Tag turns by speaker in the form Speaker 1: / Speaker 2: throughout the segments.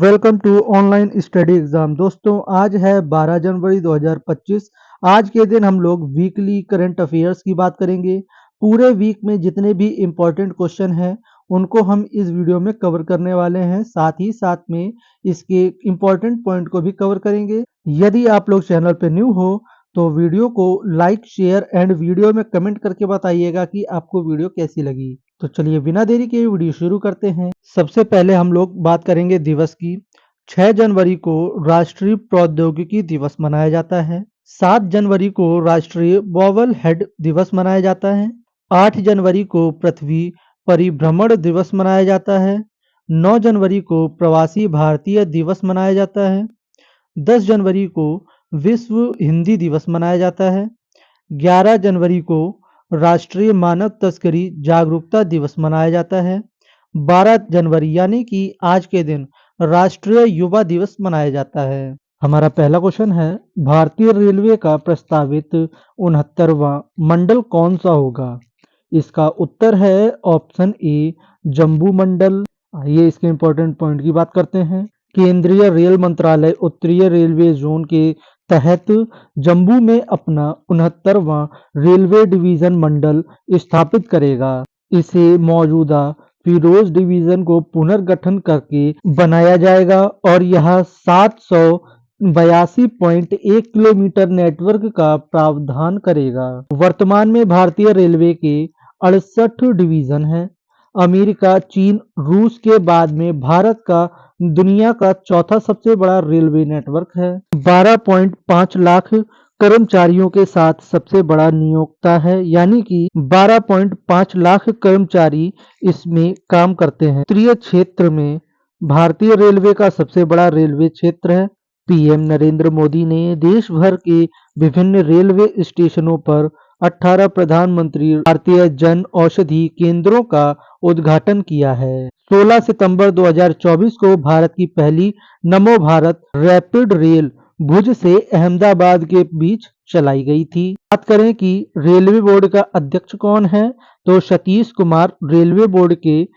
Speaker 1: Welcome to online study exam. दोस्तों आज है 12 जनवरी 2025। आज के दिन हम लोग वीकली करंट अफेयर्स की बात करेंगे। पूरे वीक में जितने भी इम्पोर्टेंट क्वेश्चन हैं उनको हम इस वीडियो में कवर करने वाले हैं। साथ ही साथ में इसके इम्पोर्टेंट पॉइंट को भी कवर करेंगे। यदि आप लोग चैनल पे न्यू हो तो वीडियो को लाइक शेयर एंड वीडियो में कमेंट करके बताइएगा कि आपको वीडियो कैसी लगी। तो चलिए बिना देरी के वीडियो शुरू करते हैं। सबसे पहले हम लोग बात करेंगे दिवस की। 6 जनवरी को राष्ट्रीय प्रौद्योगिकी दिवस मनाया जाता है। 7 जनवरी को राष्ट्रीय बॉबल हेड दिवस मनाया जाता है। 8 जनवरी को पृथ्वी परिभ्रमण दिवस मनाया जाता है। 9 जनवरी को प्रवासी भारतीय दिवस मनाया जाता है। 10 जनवरी को विश्व हिंदी दिवस मनाया जाता है। 11 जनवरी को राष्ट्रीय मानव तस्करी जागरूकता दिवस मनाया जाता है। 12 जनवरी यानी कि आज के दिन राष्ट्रीय युवा दिवस मनाया जाता है। हमारा पहला क्वेश्चन है, भारतीय रेलवे का प्रस्तावित 69वां मंडल कौन सा होगा? इसका उत्तर है ऑप्शन ए जम्बू मंडल। आइए इसके इम्पोर्टेंट पॉइंट की बात करते हैं। केंद्रीय रेल मंत्रालय उत्तरीय रेलवे जोन के तहत जम्मू में अपना 69वां रेलवे डिवीजन मंडल स्थापित करेगा। इसे मौजूदा फिरोज डिवीजन को पुनर्गठन करके बनाया जाएगा और यह 782.1 किलोमीटर नेटवर्क का प्रावधान करेगा। वर्तमान में भारतीय रेलवे के 68 डिवीजन हैं। अमेरिका, चीन, रूस के बाद में भारत का दुनिया का चौथा सबसे बड़ा रेलवे नेटवर्क है। 12.5 लाख कर्मचारियों के साथ सबसे बड़ा नियोक्ता है, यानी कि 12.5 लाख कर्मचारी इसमें काम करते हैं। उत्तरीय क्षेत्र में भारतीय रेलवे का सबसे बड़ा रेलवे क्षेत्र है। पीएम नरेंद्र मोदी ने देश भर के विभिन्न रेलवे स्टेशनों पर 18 प्रधानमंत्री भारतीय जन औषधि केंद्रों का उद्घाटन किया है। 16 सितंबर 2024 को भारत की पहली नमो भारत रैपिड रेल भुज से अहमदाबाद के बीच चलाई गई थी। बात करें कि रेलवे बोर्ड का अध्यक्ष कौन है, तो सतीश कुमार रेलवे बोर्ड के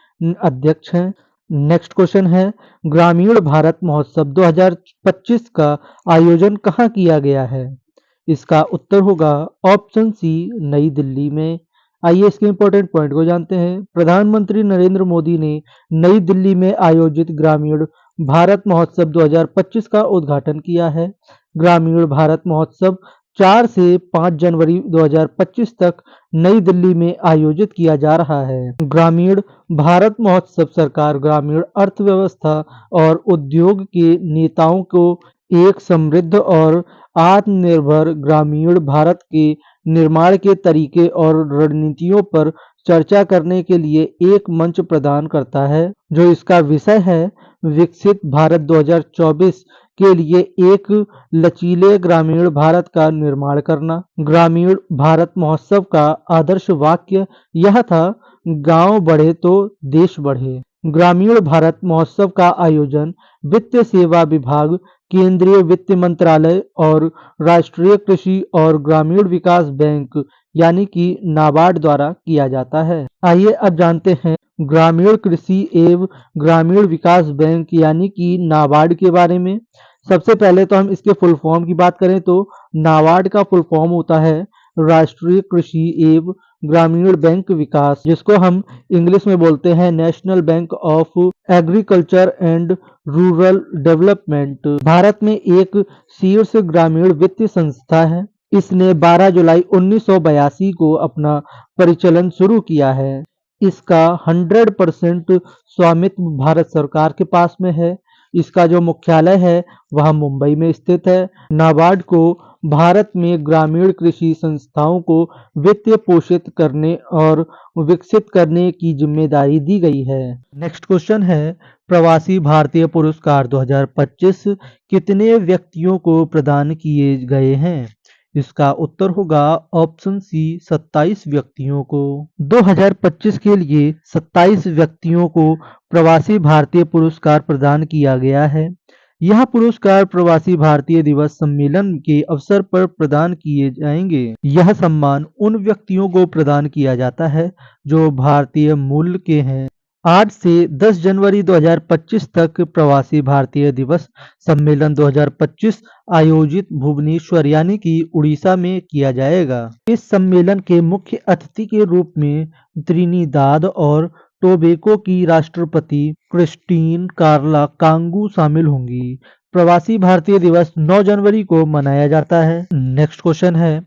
Speaker 1: अध्यक्ष हैं। नेक्स्ट क्वेश्चन है, ग्रामीण भारत महोत्सव 2025 का आयोजन कहाँ किया गया है? इसका उत्तर होगा ऑप्शन सी नई दिल्ली में। आइए इसके इम्पोर्टेंट पॉइंट को जानते हैं। प्रधानमंत्री नरेंद्र मोदी ने नई दिल्ली में आयोजित ग्रामीण भारत महोत्सव 2025 का उद्घाटन किया है। ग्रामीण भारत महोत्सव 4 से 5 जनवरी 2025 तक नई दिल्ली में आयोजित किया जा रहा है। ग्रामीण भारत महोत्सव सरकार, ग्रामीण अर्थव्यवस्था और उद्योग के नेताओं को एक समृद्ध और आत्मनिर्भर ग्रामीण भारत के निर्माण के तरीके और रणनीतियों पर चर्चा करने के लिए एक मंच प्रदान करता है। जो इसका विषय है, विकसित भारत 2024 के लिए एक लचीले ग्रामीण भारत का निर्माण करना। ग्रामीण भारत महोत्सव का आदर्श वाक्य यह था, गांव बढ़े तो देश बढ़े। ग्रामीण भारत महोत्सव का आयोजन वित्त सेवा विभाग, केंद्रीय वित्त मंत्रालय और राष्ट्रीय कृषि और ग्रामीण विकास बैंक यानी कि नाबार्ड द्वारा किया जाता है। आइए अब जानते हैं ग्रामीण कृषि एवं ग्रामीण विकास बैंक यानी कि नाबार्ड के बारे में। सबसे पहले तो हम इसके फुल फॉर्म की बात करें तो नाबार्ड का फुल फॉर्म होता है राष्ट्रीय कृषि एवं ग्रामीण बैंक विकास, जिसको हम इंग्लिश में बोलते हैं national bank of agriculture and rural development. Bharat में एक शीर्ष ग्रामीण वित्तीय संस्था है। इसने 12 जुलाई 1982 को अपना परिचालन शुरू किया है। इसका 100% स्वामित्व भारत सरकार के पास में है। इसका जो मुख्यालय है वह मुंबई में स्थित है। नाबार्ड को भारत में ग्रामीण कृषि संस्थाओं को वित्तीय पोषित करने और विकसित करने की जिम्मेदारी दी गई है। नेक्स्ट क्वेश्चन है, प्रवासी भारतीय पुरस्कार 2025 कितने व्यक्तियों को प्रदान किए गए हैं? इसका उत्तर होगा ऑप्शन सी 27 व्यक्तियों को। 2025 के लिए 27 व्यक्तियों को प्रवासी भारतीय पुरस्कार प्रदान किया गया है। यह पुरस्कार प्रवासी भारतीय दिवस सम्मेलन के अवसर पर प्रदान किए जाएंगे। यह सम्मान उन व्यक्तियों को प्रदान किया जाता है जो भारतीय मूल के हैं 8 से 10 जनवरी 2025 तक प्रवासी भारतीय दिवस सम्मेलन 2025 आयोजित भुवनेश्वर यानी कि उड़ीसा में किया जाएगा। इस सम्मेलन के मुख्य अतिथि के रूप में त्रिनिदाद और टोबैगो की राष्ट्रपति क्रिस्टीन कार्ला कांगू शामिल होंगी। प्रवासी भारतीय दिवस 9 जनवरी को मनाया जाता है। नेक्स्ट क्वेश्चन है,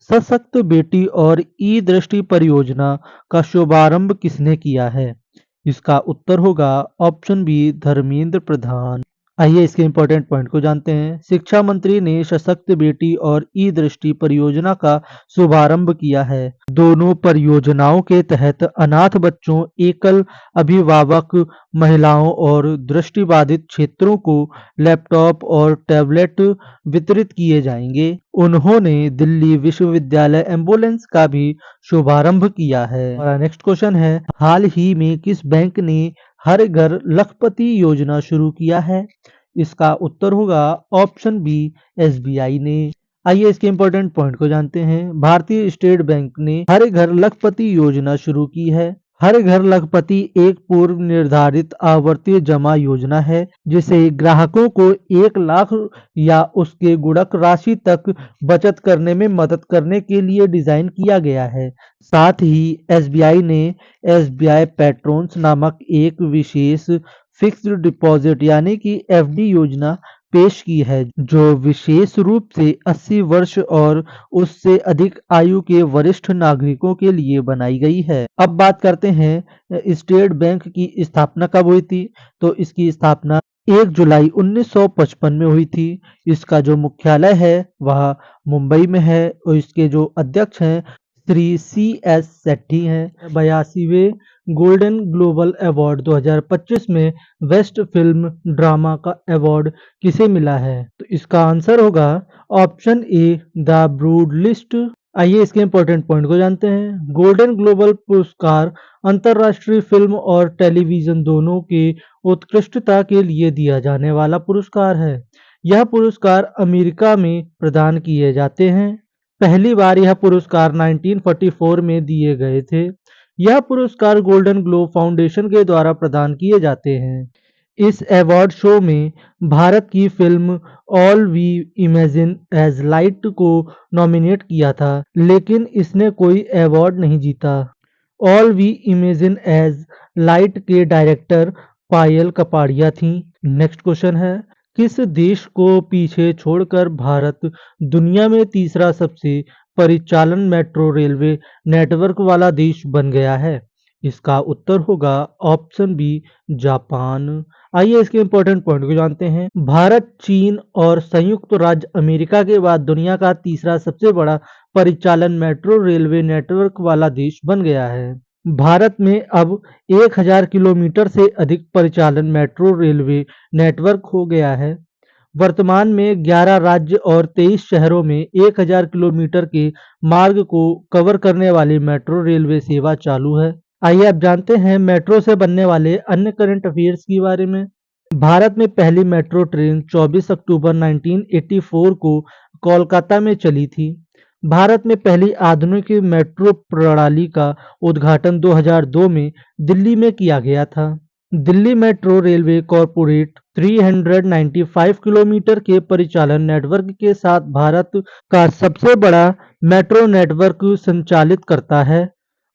Speaker 1: सशक्त बेटी और ई दृष्टि परियोजना का शुभारंभ किसने किया है? इसका उत्तर होगा ऑप्शन बी, धर्मेंद्र प्रधान। आइए इसके इंपॉर्टेंट पॉइंट को जानते हैं। शिक्षा मंत्री ने सशक्त बेटी और ई दृष्टि परियोजना का शुभारंभ किया है। दोनों परियोजनाओं के तहत अनाथ बच्चों, एकल अभिभावक महिलाओं और दृष्टिबाधित क्षेत्रों को लैपटॉप और टैबलेट वितरित किए जाएंगे। उन्होंने दिल्ली विश्वविद्यालय एम्बुलेंस का भी शुभारंभ किया है। और नेक्स्ट क्वेश्चन है, हाल ही में किस बैंक ने हर घर लखपति योजना शुरू किया है? इसका उत्तर होगा ऑप्शन बी, एसबीआई ने। आइए इसके इंपॉर्टेंट पॉइंट को जानते हैं। भारतीय स्टेट बैंक ने हर घर लखपति योजना शुरू की है। हर घर लखपति एक पूर्व निर्धारित आवर्ती जमा योजना है जिसे ग्राहकों को 1 लाख या उसके गुणक राशि तक बचत करने में मदद करने के लिए डिजाइन किया गया है। साथ ही एसबीआई ने एसबीआई पैट्रॉन्स नामक एक विशेष फिक्स्ड डिपॉजिट यानी कि एफडी योजना पेश की है जो विशेष रूप से 80 वर्ष और उससे अधिक आयु के वरिष्ठ नागरिकों के लिए बनाई गई है। अब बात करते हैं स्टेट बैंक की स्थापना कब हुई थी। तो इसकी स्थापना 1 जुलाई 1955 में हुई थी। इसका जो मुख्यालय है वह मुंबई में है और इसके जो अध्यक्ष हैं श्री CS सेट्टी हैं। 82वें गोल्डन ग्लोबल अवार्ड 2025 में बेस्ट फिल्म ड्रामा का अवार्ड किसे मिला है? तो इसका आंसर होगा option A, the brood list. आइए इसके इंपॉर्टेंट पॉइंट को जानते हैं। गोल्डन ग्लोबल पुरस्कार अंतर्राष्ट्रीय फिल्म और टेलीविजन दोनों के उत्कृष्टता के लिए दिया जाने वाला पुरस्कार है। यह पुरस्कार अमेरिका में प्रदान किए जाते हैं। पहली बार यह पुरस्कार 1944 में दिए गए थे। यह पुरस्कार गोल्डन ग्लोब फाउंडेशन के द्वारा प्रदान किए जाते हैं। इस अवार्ड शो में भारत की film all we imagine as light को नॉमिनेट किया था लेकिन इसने कोई अवार्ड नहीं जीता। All we imagine as light के डायरेक्टर पायल कपाड़िया थी। नेक्स्ट क्वेश्चन है, किस देश को पीछे छोड़कर भारत दुनिया में तीसरा सबसे परिचालन मेट्रो रेलवे नेटवर्क वाला देश बन गया है? इसका उत्तर होगा ऑप्शन बी, जापान। आइए इसके इंपॉर्टेंट पॉइंट को जानते हैं। भारत, चीन और संयुक्त राज्य अमेरिका के बाद दुनिया का तीसरा सबसे बड़ा परिचालन मेट्रो रेलवे नेटवर्क वाला देश बन गया है। भारत में अब 1000 किलोमीटर से अधिक परिचालन मेट्रो रेलवे नेटवर्क हो गया है। वर्तमान में 11 राज्य और 23 शहरों में 1000 किलोमीटर के मार्ग को कवर करने वाली मेट्रो रेलवे सेवा चालू है। आइए अब जानते हैं मेट्रो से बनने वाले अन्य करंट अफेयर्स के बारे में। भारत में पहली मेट्रो ट्रेन 24 अक्टूबर 1984 को कोलकाता में चली थी। भारत में पहली आधुनिक मेट्रो प्रणाली का उद्घाटन 2002 में दिल्ली में किया गया था। Delhi metro railway corporate 395 kilometre के परिचालन नेटवर्क के साथ भारत का सबसे बड़ा मेट्रो नेटवर्क संचालित करता है।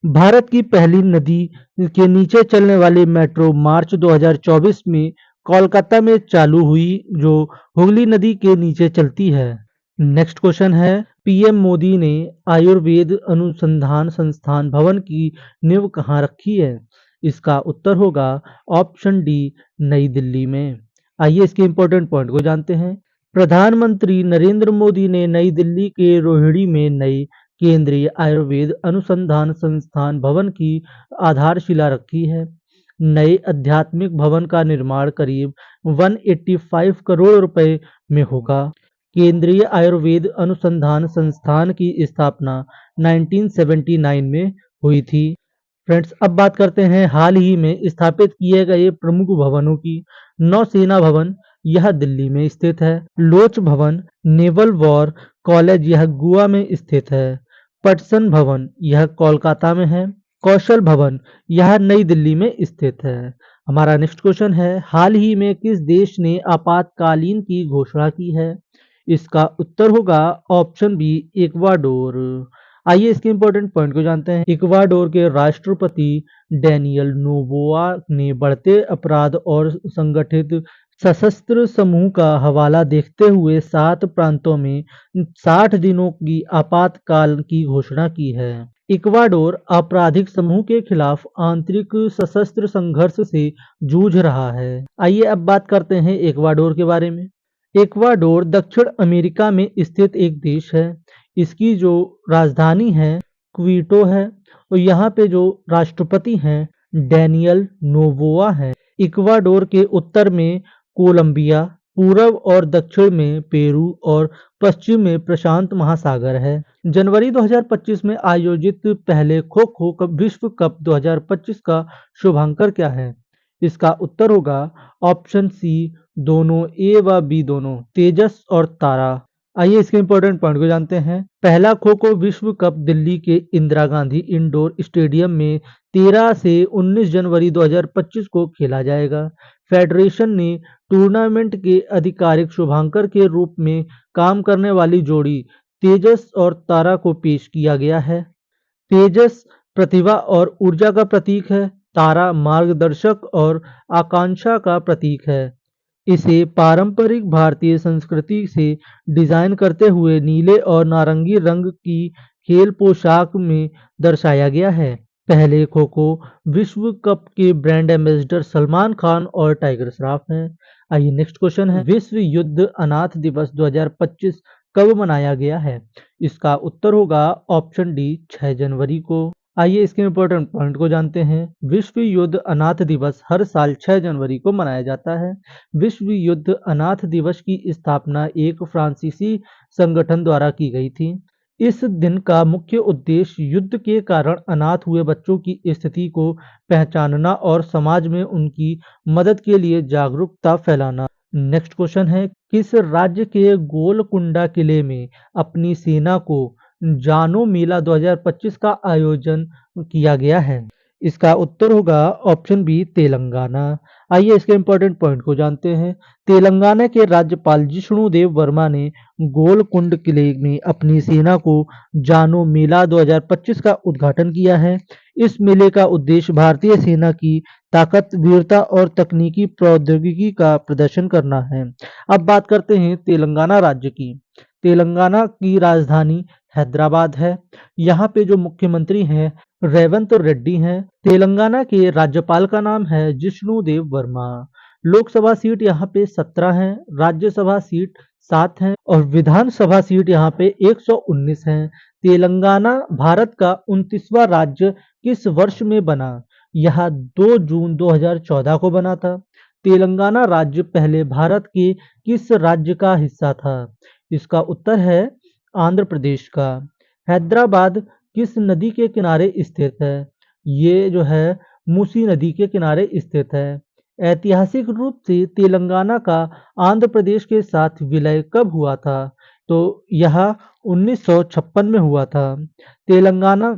Speaker 1: भारत की पहली नदी के नीचे चलने वाली मेट्रो मार्च 2024 में कोलकाता में चालू हुई जो हुगली नदी के नीचे चलती है। नेक्स्ट क्वेश्चन है, पीएम मोदी ने आयुर्वेद अनुसंधान संस्थान भवन की नींव कहाँ रखी है? इसका उत्तर होगा ऑप्शन डी, नई दिल्ली में। आइए इसके इंपॉर्टेंट पॉइंट को जानते हैं। प्रधानमंत्री नरेंद्र मोदी ने नई दिल्ली के रोहिणी में नई केंद्रीय आयुर्वेद अनुसंधान संस्थान भवन की आधारशिला रखी है। नए आध्यात्मिक भवन का निर्माण करीब 185 करोड़ रुपए में होगा। केंद्रीय आयुर्वेद अनुसंधान संस्थान की स्थापना 1979 में हुई थी। फ्रेंड्स अब बात करते हैं हाल ही में स्थापित किए गए प्रमुख भवनों की। नौसेना भवन, यह दिल्ली में स्थित है। लोच भवन, नेवल वॉर कॉलेज, यह गोवा में स्थित है। पटसन भवन, यह कोलकाता में है। कौशल भवन, यह नई दिल्ली में स्थित है। हमारा नेक्स्ट क्वेश्चन है, हाल ही में किस देश ने आपातकालीन की घोषणा की है? इसका उत्तर होगा ऑप्शन बी, इक्वाडोर। आइए इसके इंपॉर्टेंट पॉइंट को जानते हैं। इक्वाडोर के राष्ट्रपति डैनियल नोबोआ ने बढ़ते अपराध और संगठित सशस्त्र समूह का हवाला देखते हुए 7 प्रांतों में 60 दिनों की आपातकाल की घोषणा की है। इक्वाडोर आपराधिक समूह के खिलाफ आंतरिक सशस्त्र संघर्ष से जूझ रहा है। आइए अब बात करते हैं इक्वाडोर के बारे में। इक्वाडोर दक्षिण अमेरिका में स्थित एक देश है। इसकी जो राजधानी है क्विटो है और यहाँ पे जो राष्ट्रपति हैं डैनियल नोबोआ है। इक्वाडोर के उत्तर में कोलंबिया, पूर्व और दक्षिण में पेरू और पश्चिम में प्रशांत महासागर है। जनवरी 2025 में आयोजित पहले खो खो विश्व कप 2025 का शुभांकर क्या है? इसका उत्तर होगा ऑप्शन सी, दोनों ए व बी दोनों, तेजस और तारा। आइए इसके इंपॉर्टेंट पॉइंट को जानते हैं। पहला खो खो विश्व कप दिल्ली के इंदिरा गांधी इंडोर स्टेडियम में 13 से 19 जनवरी 2025 को खेला जाएगा। फेडरेशन ने टूर्नामेंट के आधिकारिक शुभांकर के रूप में काम करने वाली जोड़ी तेजस और तारा को पेश किया गया है। तेजस प्रतिभा और ऊर्जा का प्रतीक है। तारा मार्गदर्शक और आकांक्षा का प्रतीक है। इसे पारंपरिक भारतीय संस्कृति से डिजाइन करते हुए नीले और नारंगी रंग की खेल पोशाक में दर्शाया गया है। पहले खो खो विश्व कप के ब्रांड एम्बेसडर सलमान खान और टाइगर श्रॉफ हैं। आइए नेक्स्ट क्वेश्चन है, विश्व युद्ध अनाथ दिवस 2025 कब मनाया गया है? इसका उत्तर होगा ऑप्शन डी, 6 जनवरी को। आइए इसके इम्पोर्टेंट पॉइंट को जानते हैं। विश्व युद्ध अनाथ दिवस हर साल 6 जनवरी को मनाया जाता है। विश्व युद्ध अनाथ दिवस की स्थापना एक फ्रांसीसी संगठन द्वारा की गई थी। इस दिन का मुख्य उद्देश्य युद्ध के कारण अनाथ हुए बच्चों की स्थिति को पहचानना और समाज में उनकी मदद के लिए जागरूकता फैलाना। नेक्स्ट क्वेश्चन है, किस राज्य के गोलकुंडा किले में अपनी सेना को जानो मेला 2025 का आयोजन किया गया है? इसका उत्तर होगा ऑप्शन बी, तेलंगाना। आइए इसके इंपॉर्टेंट पॉइंट को जानते हैं। तेलंगाना के राज्यपाल जिष्णु देव वर्मा ने गोलकुंड किले में अपनी सेना को जानो मेला 2025 का उद्घाटन किया है। इस मेले का उद्देश्य भारतीय सेना की ताकत, वीरता और तकनीकी प्रौद्योगिकी का प्रदर्शन करना है। अब बात करते हैं तेलंगाना राज्य की। तेलंगाना की राजधानी हैदराबाद है। यहाँ पे जो मुख्यमंत्री हैं रेवंत रेड्डी हैं। तेलंगाना के राज्यपाल का नाम है जिष्णु देव वर्मा। लोकसभा सीट यहाँ पे 17 हैं, राज्यसभा सीट 7 हैं और विधानसभा सीट यहाँ पे 119 हैं। तेलंगाना भारत का 29वां राज्य किस वर्ष में बना? यह 2 जून 2014 को बना था। तेलंगाना राज्य पहले भारत के किस राज्य का हिस्सा था? इसका उत्तर है आंध्र प्रदेश का। हैदराबाद किस नदी के किनारे स्थित है? ये जो है मूसी नदी के किनारे स्थित है। ऐतिहासिक रूप से तेलंगाना का आंध्र प्रदेश के साथ विलय कब हुआ था? तो यह 1956 में हुआ था। तेलंगाना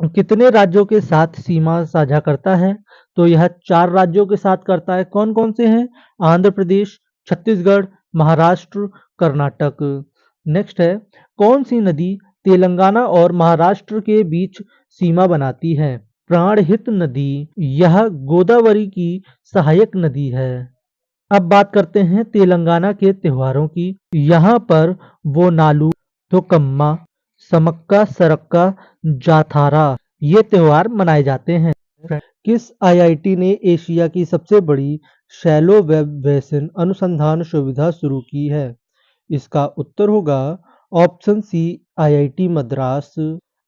Speaker 1: कितने राज्यों के साथ सीमा साझा करता है? तो यह 4 राज्यों के साथ करता है। कौन कौन से हैं? आंध्र प्रदेश, छत्तीसगढ़, महाराष्ट्र, कर्नाटक। नेक्स्ट है, कौन सी नदी तेलंगाना और महाराष्ट्र के बीच सीमा बनाती है? प्राणहित नदी। यह गोदावरी की सहायक नदी है। अब बात करते हैं तेलंगाना के त्योहारों की। यहाँ पर वो नालू, थोकम्मा, समक्का सरक्का, जाथारा ये त्योहार मनाए जाते हैं। किस आईआईटी ने एशिया की सबसे बड़ी शैलो वेब बेसिन अनुसंधान सुविधा शुरू की है? इसका उत्तर होगा ऑप्शन सी, आईआईटी मद्रास।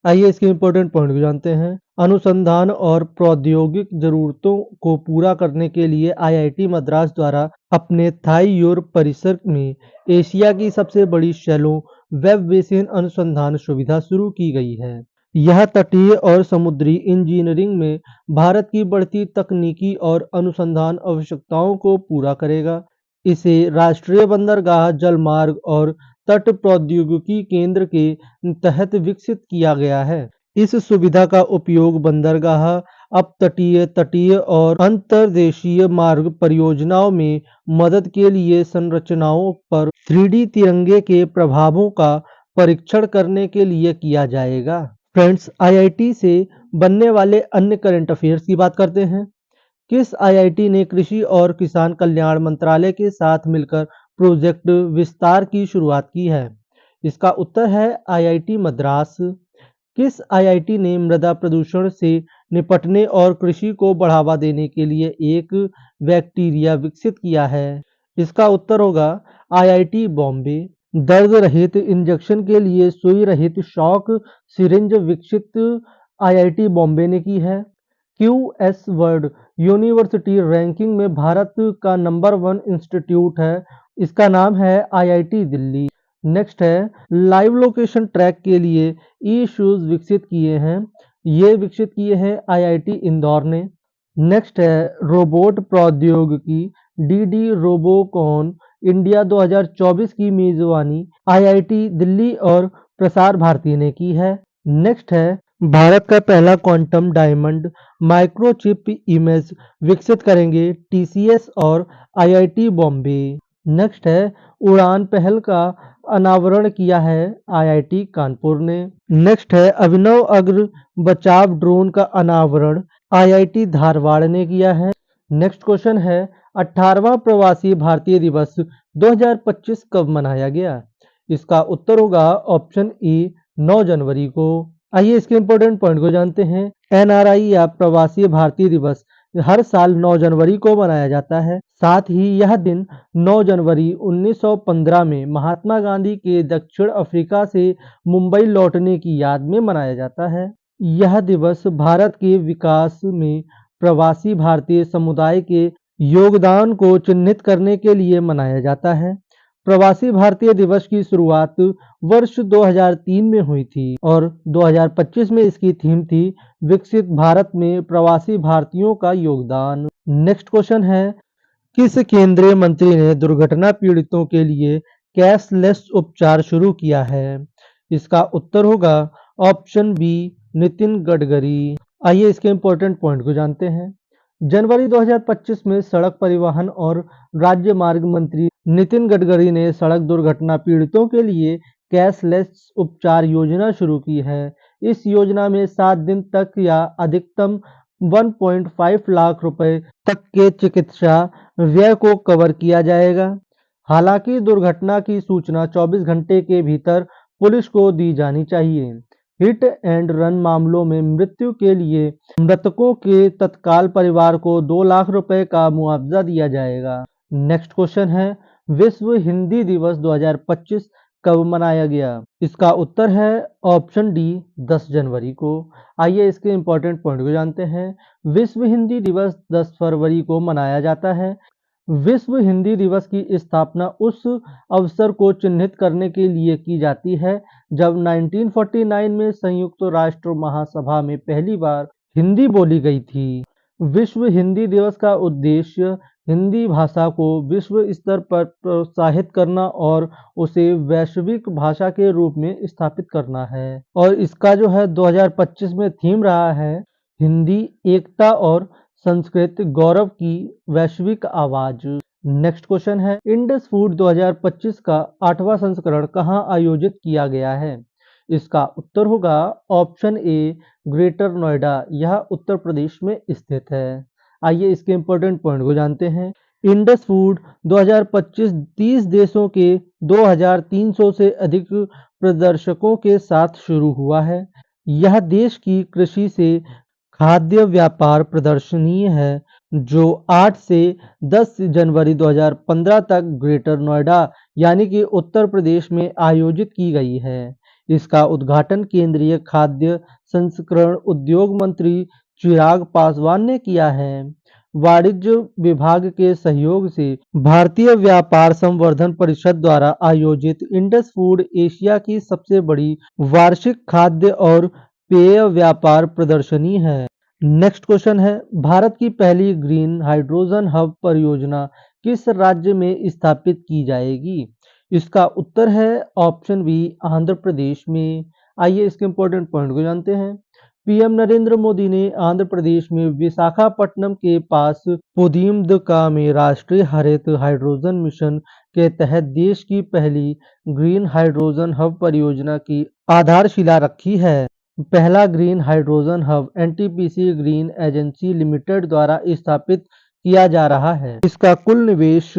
Speaker 1: आइए इसके इम्पोर्टेंट पॉइंट भी जानते हैं। अनुसंधान और प्रौद्योगिक जरूरतों को पूरा करने के लिए आईआईटी मद्रास द्वारा अपने थाईयोर परिसर में एशिया की सबसे बड़ी शैलो वेब बेसिन अनुसंधान सुविधा शुरू की गई है। यह तटीय और समुद्री इंजीनियरिंग में भारत की बढ़ती तकनीकी और अनुसंधान आवश्यकताओं को पूरा करेगा। इसे राष्ट्रीय बंदरगाह, जलमार्ग और तट प्रौद्योगिकी केंद्र के तहत विकसित किया गया है। इस सुविधा का उपयोग बंदरगाह, अपतटीय, तटीय और अंतर्देशीय मार्ग परियोजनाओं में मदद के लिए संरचनाओं पर 3D तिरंगे के प्रभावों का परीक्षण करने के लिए किया जाएगा। फ्रेंड्स, आईआईटी से बनने वाले अन्य करंट अफेयर्स की बात करते हैं। किस आईआईटी ने कृषि और किसान कल्याण मंत्रालय के साथ मिलकर प्रोजेक्ट विस्तार की शुरुआत की है? इसका उत्तर है आईआईटी मद्रास। किस आईआईटी ने मृदा प्रदूषण से निपटने और कृषि को बढ़ावा देने के लिए एक बैक्टीरिया विकसित किया है? इसका उत्तर होगा आईआईटी बॉम्बे। दर्द रहित इंजेक्शन के लिए सुई रहित शॉक सिरिंज विकसित आईआईटी बॉम्बे ने की है। क्यूएस वर्ल्ड यूनिवर्सिटी रैंकिंग में भारत का नंबर 1 इंस्टीट्यूट है, इसका नाम है आईआईटी दिल्ली। नेक्स्ट है लाइव लोकेशन ट्रैक के लिए ई शूज विकसित किए हैं, ये विकसित किए हैं आईआईटी इंदौर ने। नेक्स्ट है रोबोट प्रौद्योगिकी डीडी रोबोकॉन इंडिया 2024 की मेजबानी आईआईटी दिल्ली और प्रसार भारती ने की है। नेक्स्ट है भारत का पहला क्वांटम डायमंड माइक्रोचिप इमेज विकसित करेंगे टीसीएस और आईआईटी बॉम्बे। नेक्स्ट है उड़ान पहल का अनावरण किया है आईआईटी कानपुर ने। नेक्स्ट है अभिनव अग्र बचाव ड्रोन का अनावरण आईआईटी धारवाड़ ने किया है। नेक्स्ट क्वेश्चन है 18वां प्रवासी भारतीय दिवस 2025 कब मनाया गया? इसका उत्तर होगा ऑप्शन ए 9 जनवरी को। आइए इसके इंपॉर्टेंट पॉइंट को जानते हैं। एनआरआई या प्रवासी भारतीय दिवस हर साल 9 जनवरी को मनाया जाता है। साथ ही यह दिन 9 जनवरी 1915 में महात्मा गांधी के दक्षिण अफ्रीका से मुंबई लौटने की याद में मनाया जाता है। यह दिवस भारत के विकास में प्रवासी भारतीय समुदाय के योगदान को चिन्हित करने के लिए मनाया जाता है। प्रवासी भारतीय दिवस की शुरुआत वर्ष 2003 में हुई थी और 2025 में इसकी थीम थी विकसित भारत में प्रवासी भारतीयों का योगदान। नेक्स्ट क्वेश्चन है किस केंद्रीय मंत्री ने दुर्घटना पीड़ितों के लिए कैशलेस उपचार शुरू किया है? इसका उत्तर होगा ऑप्शन बी नितिन गडकरी। आइए इसके इंपॉर्टेंट पॉइंट को जानते हैं। जनवरी 2025 में सड़क परिवहन और राज्य मार्ग मंत्री नितिन गडकरी ने सड़क दुर्घटना पीड़ितों के लिए कैशलेस उपचार योजना शुरू की है। इस योजना में 7 दिन तक या अधिकतम 1.5 लाख रुपए तक के चिकित्सा व्यय को कवर किया जाएगा। हालांकि दुर्घटना की सूचना 24 घंटे के भीतर पुलिस को दी जानी चाहिए। हिट एंड रन मामलों में मृत्यु के लिए मृतकों के तत्काल परिवार को 2 लाख रुपए का मुआवजा दिया जाएगा। नेक्स्ट क्वेश्चन है विश्व हिंदी दिवस 2025 कब मनाया गया? इसका उत्तर है ऑप्शन डी 10 जनवरी को। आइए इसके इंपॉर्टेंट पॉइंट को जानते हैं। विश्व हिंदी दिवस 10 फरवरी को मनाया जाता है। विश्व हिंदी दिवस की स्थापना उस अवसर को चिन्हित करने के लिए की जाती है जब 1949 में संयुक्त राष्ट्र महासभा में पहली बार हिंदी बोली गई थी। विश्व हिंदी दिवस का उद्देश्य हिंदी भाषा को विश्व स्तर पर प्रोत्साहित करना और उसे वैश्विक भाषा के रूप में स्थापित करना है। और इसका जो है 2025 में थीम रहा है हिंदी एकता और संस्कृत गौरव की वैश्विक आवाज। नेक्स्ट क्वेश्चन है इंडस फूड 2025 का 8वां संस्करण कहाँ आयोजित किया गया है? इसका उत्तर होगा ऑप्शन ए ग्रेटर नोएडा, यह उत्तर प्रदेश में स्थित है। आइए इसके इंपॉर्टेंट पॉइंट को जानते हैं। इंडस फूड 2025 30 देशों के 2300 से अधिक प्रदर्शकों के साथ शुरू हुआ है। यह देश की कृषि से खाद्य व्यापार प्रदर्शनी है जो 8 से 10 जनवरी 2015 तक ग्रेटर नोएडा यानी कि उत्तर प्रदेश में आयोजित की गई है। इसका उद्घाटन केंद्रीय खाद्य संस्करण उद्योग मंत्री चिराग पासवान ने किया है। वाणिज्य विभाग के सहयोग से भारतीय व्यापार संवर्धन परिषद द्वारा आयोजित इंडस फूड एशिया की सबसे बड़ी वार्षिक खाद्य और पेय व्यापार प्रदर्शनी है। नेक्स्ट क्वेश्चन है भारत की पहली ग्रीन हाइड्रोजन हब परियोजना किस राज्य में स्थापित की जाएगी? इसका उत्तर है ऑप्शन बी आंध्र प्रदेश में। आइए इसके इम्पोर्टेंट पॉइंट को जानते हैं। पीएम नरेंद्र मोदी ने आंध्र प्रदेश में विशाखापट्टनम के पास पुदीमदका में राष्ट्रीय हरित हाइड्रोजन मिशन के तहत देश की पहली ग्रीन हाइड्रोजन हब परियोजना की आधारशिला रखी है। पहला green hydrogen hub NTPC green agency limited द्वारा स्थापित किया जा रहा है। इसका कुल निवेश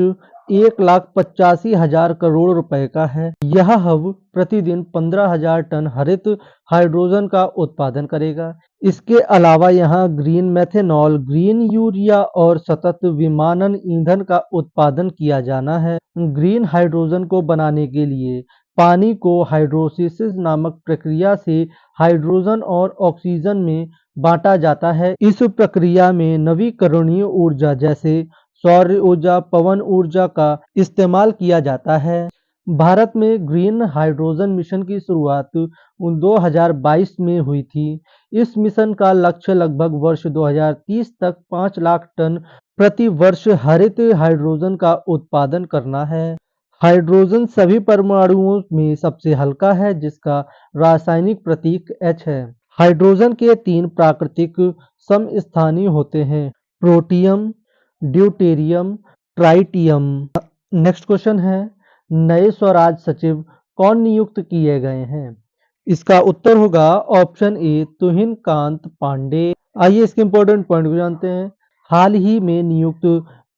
Speaker 1: 1,85,000 करोड़ रुपए का है। यह हब प्रतिदिन 15,000 टन हरित हाइड्रोजन का उत्पादन करेगा। इसके अलावा यहाँ ग्रीन मेथेनॉल, ग्रीन यूरिया और सतत विमानन ईंधन का उत्पादन किया जाना है। ग्रीन हाइड्रोजन को बनाने के लिए पानी को हाइड्रोलिसिस नामक प्रक्रिया से हाइड्रोजन और ऑक्सीजन में बांटा जाता है। इस प्रक्रिया में नवीकरणीय ऊर्जा जैसे सौर ऊर्जा, पवन ऊर्जा का इस्तेमाल किया जाता है। भारत में ग्रीन हाइड्रोजन मिशन की शुरुआत 2022 में हुई थी। इस मिशन का लक्ष्य लगभग वर्ष 2030 तक 5 लाख टन प्रति वर्ष हरित हाइड्रोजन का उत्पादन करना है। हाइड्रोजन सभी परमाणुओं में सबसे हल्का है, जिसका रासायनिक प्रतीक H है। हाइड्रोजन के 3 प्राकृतिक समस्थानिक होते हैं, protium, deuterium, tritium. Next question है, नए स्वराज सचिव कौन नियुक्त किए गए हैं? इसका उत्तर होगा ऑप्शन ए तुहिन कांत पांडे। आइए इसके इंपॉर्टेंट पॉइंट को जानते हैं। हाल ही में नियुक्त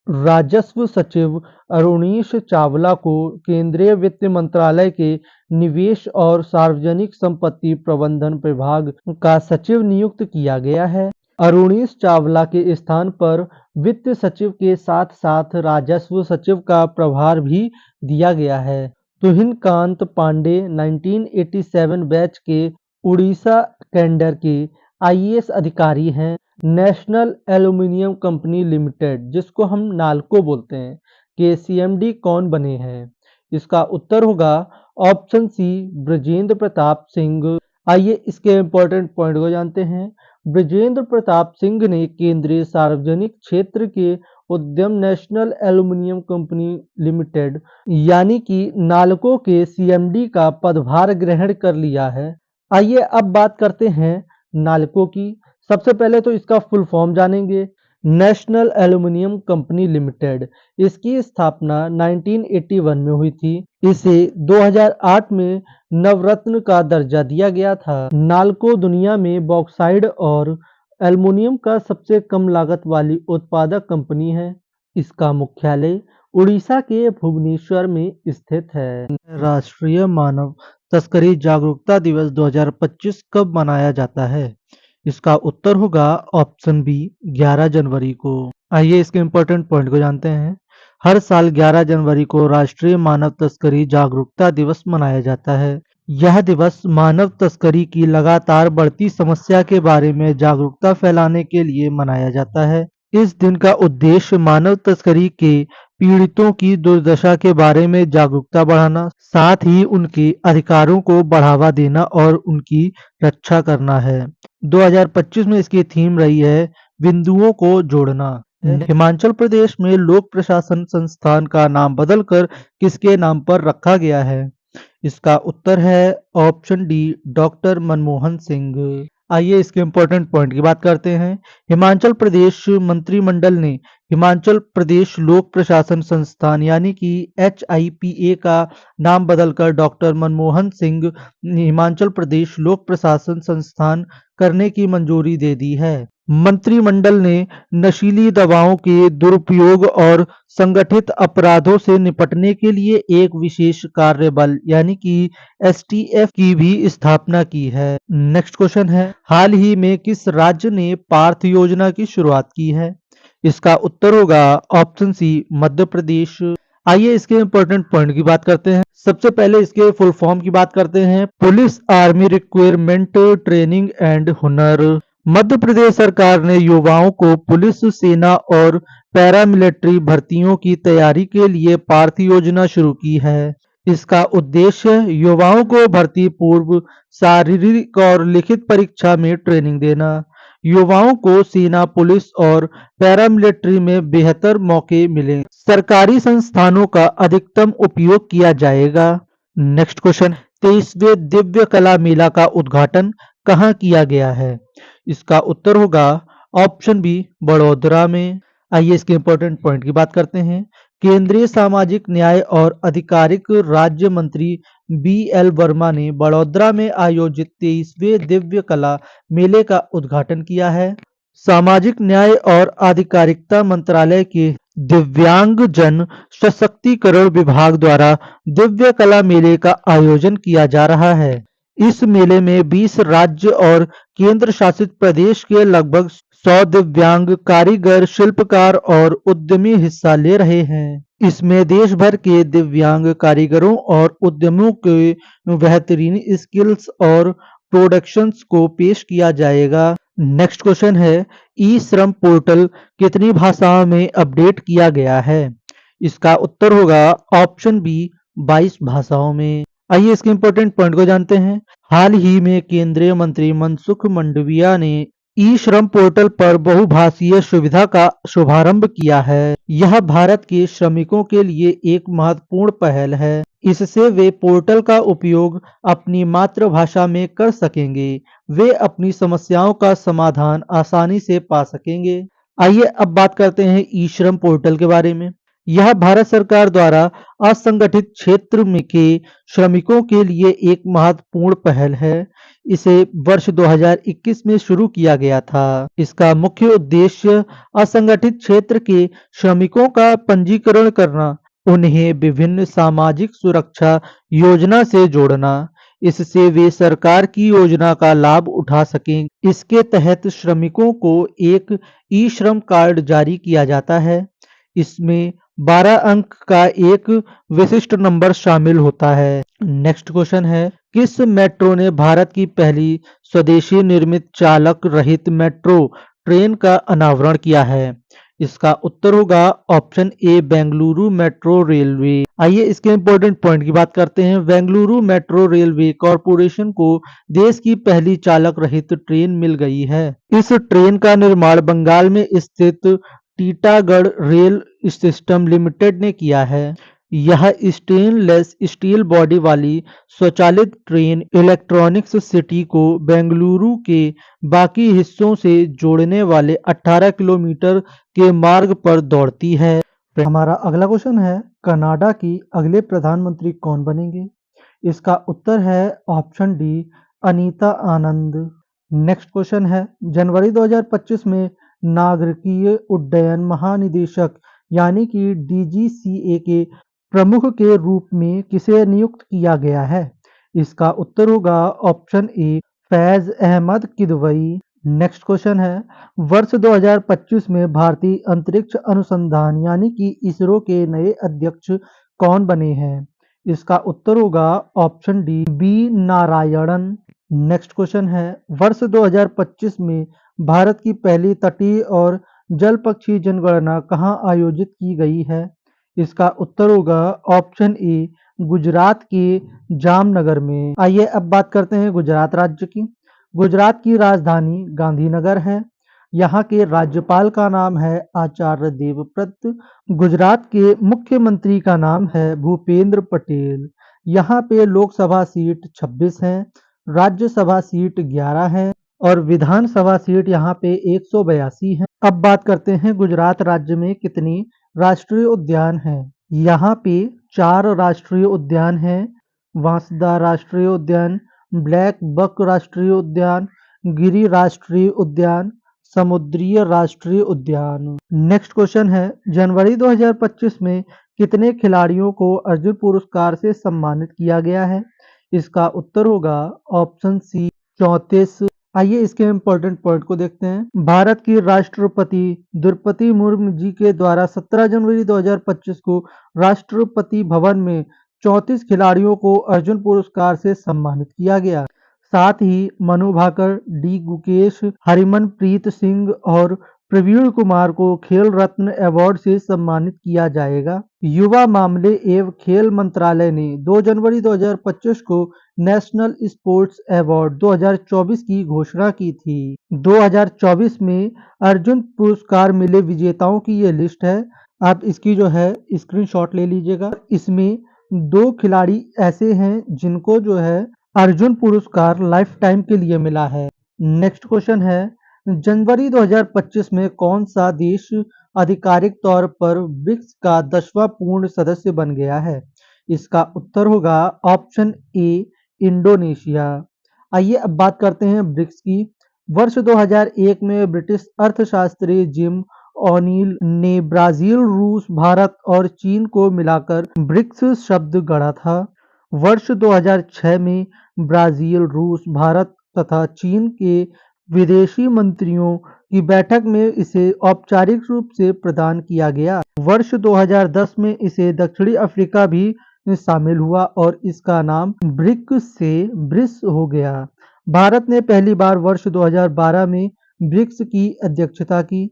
Speaker 1: राजस्व सचिव अरुणीश चावला को केंद्रीय वित्त मंत्रालय के निवेश और सार्वजनिक संपत्ति प्रबंधन विभाग का सचिव नियुक्त किया गया है। अरुणीश चावला के स्थान पर वित्त सचिव के साथ साथ राजस्व सचिव का प्रभार भी दिया गया है। तुहिन कांत पांडे 1987 बैच के उड़ीसा कैडर के आईएएस अधिकारी हैं। नेशनल एल्यूमिनियम कंपनी लिमिटेड, जिसको हम नाल्को बोलते हैं, के सीएमडी कौन बने हैं? इसका उत्तर होगा ऑप्शन सी ब्रजेंद्र प्रताप सिंह। आइए इसके इम्पोर्टेंट पॉइंट को जानते हैं। ब्रजेंद्र प्रताप सिंह ने केंद्रीय सार्वजनिक क्षेत्र के उद्यम नेशनल एल्यूमिनियम कंपनी लिमिटेड यानी कि नाल्को के सीएमडी का पदभार ग्रहण कर लिया है। आइए अब बात करते हैं नाल्को की। सबसे पहले तो इसका फुल फॉर्म जानेंगे, नेशनल एल्यूमिनियम कंपनी लिमिटेड। इसकी स्थापना 1981 में हुई थी। इसे 2008 में नवरत्न का दर्जा दिया गया था। नाल्को दुनिया में बॉक्साइड और एल्युमिनियम का सबसे कम लागत वाली उत्पादक कंपनी है। इसका मुख्यालय उड़ीसा के भुवनेश्वर में स्थित है। राष्ट्रीय मानव तस्करी जागरूकता दिवस 2025 कब मनाया जाता है? इसका उत्तर होगा ऑप्शन बी 11 जनवरी को। आइए इसके इम्पोर्टेंट पॉइंट को जानते हैं। हर साल 11 जनवरी को राष्ट्रीय मानव तस्करी जागरूकता दिवस मनाया जाता है। यह दिवस मानव तस्करी की लगातार बढ़ती समस्या के बारे में जागरूकता फैलाने के लिए मनाया जाता है। इस दिन का उद्देश्य मानव तस्करी के पीड़ितों की दुर्दशा के बारे में जागरूकता बढ़ाना, साथ ही उनके अधिकारों को बढ़ावा देना और उनकी रक्षा करना है। 2025 में इसकी थीम रही है बिंदुओं को जोड़ना। हिमाचल प्रदेश में लोक प्रशासन संस्थान का नाम बदलकर किसके नाम पर रखा गया है? इसका उत्तर है option D doctor Manmohan Singh. आइए इसके इम्पोर्टेंट पॉइंट की बात करते हैं। हिमाचल प्रदेश मंत्रिमंडल ने हिमाचल प्रदेश लोक प्रशासन संस्थान यानी कि HIPA का नाम बदलकर डॉक्टर मनमोहन सिंह हिमाचल प्रदेश लोक प्रशासन संस्थान करने की मंजूरी दे दी है। मंत्रिमंडल ने नशीली दवाओं के दुरुपयोग और संगठित अपराधों से निपटने के लिए एक विशेष कार्यबल यानी कि STF की भी स्थापना की है। नेक्स्ट क्वेश्चन है, हाल ही में किस राज्य ने पार्थ योजना की शुरुआत की है? इसका उत्तर होगा ऑप्शन सी मध्य प्रदेश। आइए इसके इम्पोर्टेंट पॉइंट की बात करते हैं। सबसे पहले इसके फुल फॉर्म की बात करते हैं। Police army requirement training and हुनर। मध्य प्रदेश सरकार ने युवाओं को पुलिस, सेना और पैरामिलिट्री भर्तियों की तैयारी के लिए पार्थ योजना शुरू की है। इसका उद्देश्य युवाओं को भर्ती पूर्व शारीरिक और लिखित परीक्षा में ट्रेनिंग देना। युवाओं को सेना, पुलिस और पैरामिलिट्री में बेहतर मौके मिले। सरकारी संस्थानों का अधिकतम उपयोग किया जाएगा। नेक्स्ट क्वेश्चन, 23वें दिव्य कला मेला का उद्घाटन कहाँ किया गया है? इसका उत्तर होगा ऑप्शन बी, बड़ोदरा में। आइए इसके इंपॉर्टेंट पॉइंट की बात करते हैं। केंद्रीय सामाजिक न्याय और अधिकारिक राज्य मंत्री बी.एल. वर्मा ने बड़ोदरा में आयोजित 23वें दिव्य कला मेले का उद्घाटन किया है। सामाजिक न्याय और आधिकारिकता मंत्रालय के दिव्यांगजन सशक्तिकरण विभाग द्वारा दिव्य कला मेले का आयोजन किया जा रहा है। इस मेले में 20 राज्य और केंद्र शासित प्रदेश के लगभग 100 दिव्यांग कारीगर, शिल्पकार और उद्यमी हिस्सा ले रहे हैं। इसमें देश भर के दिव्यांग कारीगरों और उद्यमियों के बेहतरीन स्किल्स और प्रोडक्शंस को पेश किया जाएगा। नेक्स्ट क्वेश्चन है, ई श्रम पोर्टल कितनी भाषाओं में अपडेट किया गया है? इसका उत्तर होगा ऑप्शन बी, 22 भाषाओं में। आइए इसके इंपॉर्टेंट पॉइंट को जानते हैं। हाल ही में केंद्रीय मंत्री मनसुख मंडाविया ने ई श्रम पोर्टल पर बहुभाषीय सुविधा का शुभारंभ किया है। यह भारत के श्रमिकों के लिए एक महत्वपूर्ण पहल है। इससे वे पोर्टल का उपयोग अपनी मातृभाषा में कर सकेंगे। वे अपनी समस्याओं का समाधान आसानी से पा सकेंगे। आइए अब बात करते हैं ई श्रम पोर्टल के बारे में। यह भारत सरकार द्वारा असंगठित क्षेत्र में के श्रमिकों के लिए एक महत्वपूर्ण पहल है। इसे वर्ष 2021 में शुरू किया गया था। इसका मुख्य उद्देश्य असंगठित क्षेत्र के श्रमिकों का पंजीकरण करना, उन्हें विभिन्न सामाजिक सुरक्षा योजना से जोड़ना, इससे वे सरकार की योजना का लाभ उठा सकें। इसके तहत श्रमिकों को एक ई श्रम कार्ड जारी किया जाता है। इसमें 12 अंक का एक विशिष्ट नंबर शामिल होता है। नेक्स्ट क्वेश्चन है, किस मेट्रो ने भारत की पहली स्वदेशी निर्मित चालक रहित मेट्रो ट्रेन का अनावरण किया है? इसका उत्तर होगा ऑप्शन ए, बेंगलुरु मेट्रो रेलवे। आइए इसके इंपॉर्टेंट पॉइंट की बात करते हैं। बेंगलुरु मेट्रो रेलवे कॉरपोरेशन को देश की पहली चालक रहित ट्रेन मिल गई है। इस ट्रेन का निर्माण बंगाल में स्थित टीटागढ़ रेल सिस्टम लिमिटेड ने किया है। यह स्टेनलेस स्टील बॉडी वाली स्वचालित ट्रेन इलेक्ट्रॉनिक्स सिटी को बेंगलुरु के बाकी हिस्सों से जोड़ने वाले 18 किलोमीटर के मार्ग पर दौड़ती है। हमारा अगला क्वेश्चन है, कनाडा की अगले प्रधानमंत्री कौन बनेंगे? इसका उत्तर है ऑप्शन डी, अनीता आनंद। नेक्स्ट क्वेश्चन है, जनवरी 2025 में नागरिकीय उड्डयन महानिदेशक यानी कि डीजीसीए के प्रमुख के रूप में किसे नियुक्त किया गया है? इसका उत्तर होगा option A, Faiz Ahmed Kidwai. Next question है, वर्ष 2025 में भारतीय अंतरिक्ष अनुसंधान यानी कि इसरो के नए अध्यक्ष कौन बने हैं? इसका उत्तर होगा option D, B Narayanan. Next question है, वर्ष 2025 में भारत की पहली तटीय और जल पक्षी जनगणना कहाँ आयोजित की गई है? इसका उत्तर होगा ऑप्शन ए, गुजरात के जामनगर में। आइए अब बात करते हैं गुजरात राज्य की। गुजरात की राजधानी गांधीनगर है। यहाँ के राज्यपाल का नाम है आचार्य देवव्रत। गुजरात के मुख्यमंत्री का नाम है भूपेंद्र पटेल। यहाँ पे लोकसभा सीट 26 है, राज्यसभा सीट 11 है और विधानसभा सीट यहाँ पे 182 है। अब बात करते हैं गुजरात राज्य में कितनी राष्ट्रीय उद्यान हैं। यहाँ पे 4 राष्ट्रीय उद्यान हैं। वांसदा राष्ट्रीय उद्यान, ब्लैक बक राष्ट्रीय उद्यान, गिरी राष्ट्रीय उद्यान, समुद्रीय राष्ट्रीय उद्यान। नेक्स्ट क्वेश्चन है, जनवरी 2025 में कितने खिलाड़ियों को अर्जुन पुरस्कार से सम्मानित किया गया है? इसका उत्तर होगा ऑप्शन सी, 34। आइए इसके इम्पोर्टेंट पॉइंट को देखते हैं। भारत की राष्ट्रपति द्रौपदी मुर्मू जी के द्वारा 17 जनवरी 2025 को राष्ट्रपति भवन में 34 खिलाड़ियों को अर्जुन पुरस्कार से सम्मानित किया गया। साथ ही मनु भाकर, डी गुकेश, हरिमनप्रीत सिंह और प्रवीण कुमार को खेल रत्न अवार्ड से सम्मानित किया जाएगा। युवा मामले एवं खेल मंत्रालय ने 2 जनवरी 2025 को नेशनल स्पोर्ट्स अवार्ड 2024 की घोषणा की थी। 2024 में अर्जुन पुरस्कार मिले विजेताओं की ये लिस्ट है। आप इसकी जो है स्क्रीनशॉट ले लीजिएगा। इसमें 2 खिलाड़ी ऐसे हैं जिनको जो है अर्जुन पुरस्कार लाइफ टाइम के लिए मिला है। नेक्स्ट क्वेश्चन है, जनवरी 2025 में कौन सा देश आधिकारिक तौर पर ब्रिक्स का 10वां पूर्ण सदस्य बन गया है? इसका उत्तर होगा ऑप्शन ए इंडोनेशिया। आइए अब बात करते हैं ब्रिक्स की। वर्ष 2001 में ब्रिटिश अर्थशास्त्री जिम ओनील ने ब्राजील, रूस, भारत और चीन को मिलाकर ब्रिक्स शब्द गढ़ा था। वर्ष 2006 में ब्राजील, रूस, भारत तथा चीन के विदेशी मंत्रियों की बैठक में इसे औपचारिक रूप से प्रदान किया गया। वर्ष 2010 में इसे दक्षिणी अफ्रीका भी शामिल हुआ और इसका नाम ब्रिक्स से ब्रिक्स हो गया। भारत ने पहली बार वर्ष 2012 में ब्रिक्स की अध्यक्षता की।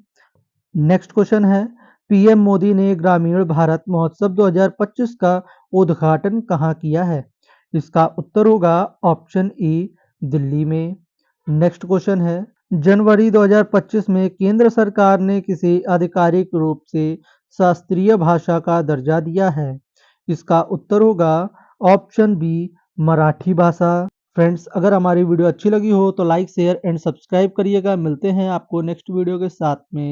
Speaker 1: नेक्स्ट क्वेश्चन है, पीएम मोदी ने ग्रामीण भारत महोत्सव 2025 का उद्घाटन कहाँ किया है? इसका उत्तर होगा ऑप्शन ए दिल्ली में। नेक्स्ट क्वेश्चन है, जनवरी 2025 में केंद्र सरकार ने किसे आधिकारिक रूप से शास्त्रीय भाषा का दर्जा दिया है? इसका उत्तर होगा ऑप्शन बी मराठी भाषा। फ्रेंड्स, अगर हमारी वीडियो अच्छी लगी हो तो लाइक, शेयर एंड सब्सक्राइब करिएगा। मिलते हैं आपको नेक्स्ट वीडियो के साथ में।